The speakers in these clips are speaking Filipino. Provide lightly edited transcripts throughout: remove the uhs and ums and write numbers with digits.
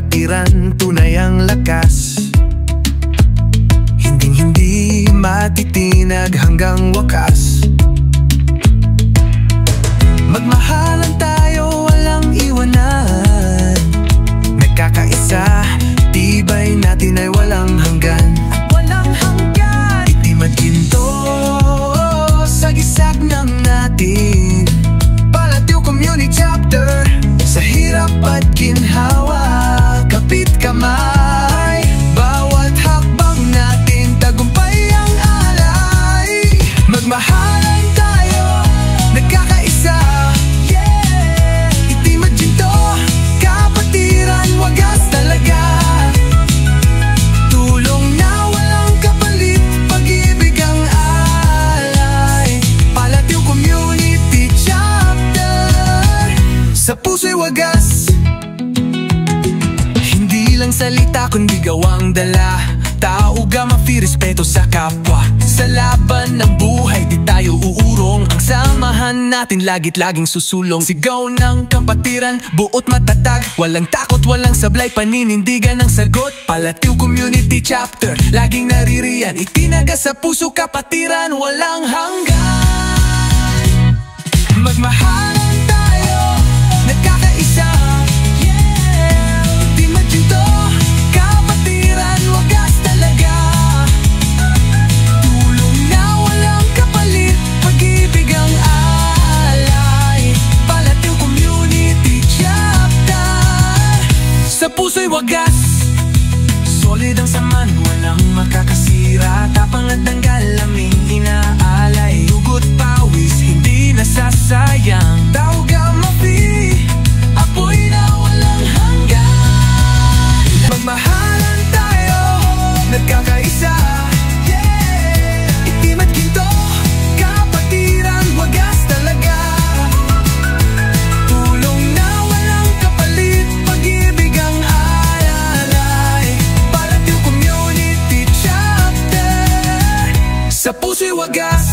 kapatiran, tunay ang lakas. Hindi matitinag hanggang wakas. Magmahalan tayo, walang iwanan. Nagkakaisa, tibay natin ay walang hanggan. Walang hanggan. Itim at ginto sa gisag ng natin. Palatiw Community Chapter, sa hirap at ginhawa, kapit kamay. Bawat hakbang natin, tagumpay ang alay. Magmahalan tayo, nagkakaisa. Itim at ginto, kapatiran, wagas talaga. Tulong na walang kapalit, pag-ibig ang alay. Palatiw Community Chapter, sa puso'y wagas. Hindi lang salita kundi gawang dala. Tao gamafi, respeto sa kapwa. Sa laban ng buhay di tayo uurong. Ang samahan natin laging susulong. Sigaw ng kapatiran, buot matatag. Walang takot, walang sablay, paninindigan ng sagot. Palatiw Community Chapter, laging naririyan. Itinaga sa puso, kapatiran, walang hanggan. Magmahalan tayo, nagkakaisa. Itim at ginto, kapatiran, wagas talaga. Tulong na walang kapalit, pag-ibig ang alay. Palatiw Community Chapter, sa puso'y wagas. Solid ang saman, walang makakasira. Tapang at tanggal, aming inaalay. Dugot pawis, hindi nasasayang. Tao gamafi, apoy na walang hanggan. Magmahalan tayo, nagkakaisa. Itim at ginto, kapatiran, wagas talaga. Tulong na walang kapalit, pag-ibig ang alay. Palatiw Community Chapter, sa puso'y wagas.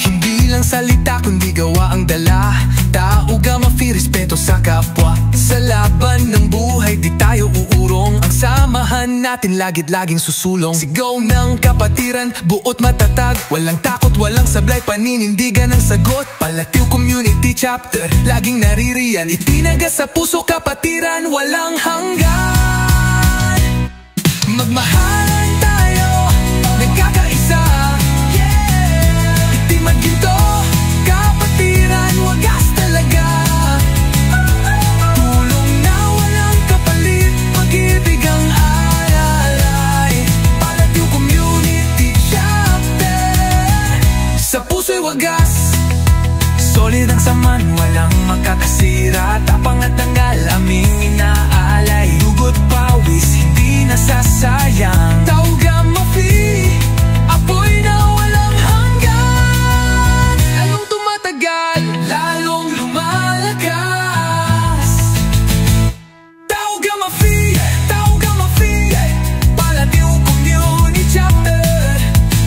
Hindi lang salita kundi gawa ang dala. Tao gamafi, respeto sa kapwa. Sa laban ng buhay di tayo uurong. Ang samahan natin laging susulong. Sigaw ng kapatiran, buot matatag. Walang takot, walang sablay, paninindigan ng sagot. Palatiw Community Chapter, laging naririyan. Itinaga sa puso, kapatiran, walang hanggan. Magmahalan tayo, nagkakaisa. Itim at ginto, kapatiran, wagas talaga. Tulong na walang kapalit, pag-ibig ang alay. Palatiw Community Chapter, sa puso'y wagas. Solid ang saman, walang makakasira. Tapang at tanggal, aming inaalay. Dugot pawis, hindi nasasayang. Tao gamafi, apoy na walang hanggan. Lalong tumatagal, lalong lumalakas. Tao gamafi, Palatiw Community Chapter.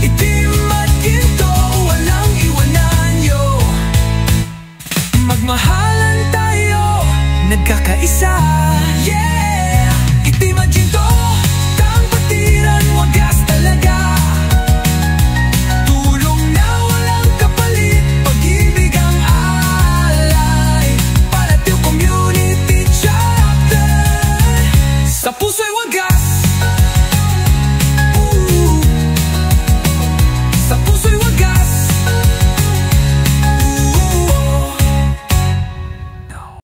Itim at ginto, walang iwanan yo. Magmahalan tayo, nagkakaisa. Itim at ginto, kapatiran, wagas talaga. Tulong na walang kapalit, pag-ibig ang alay. Palatiw Community Chapter, sa puso'y wagas. Sa puso'y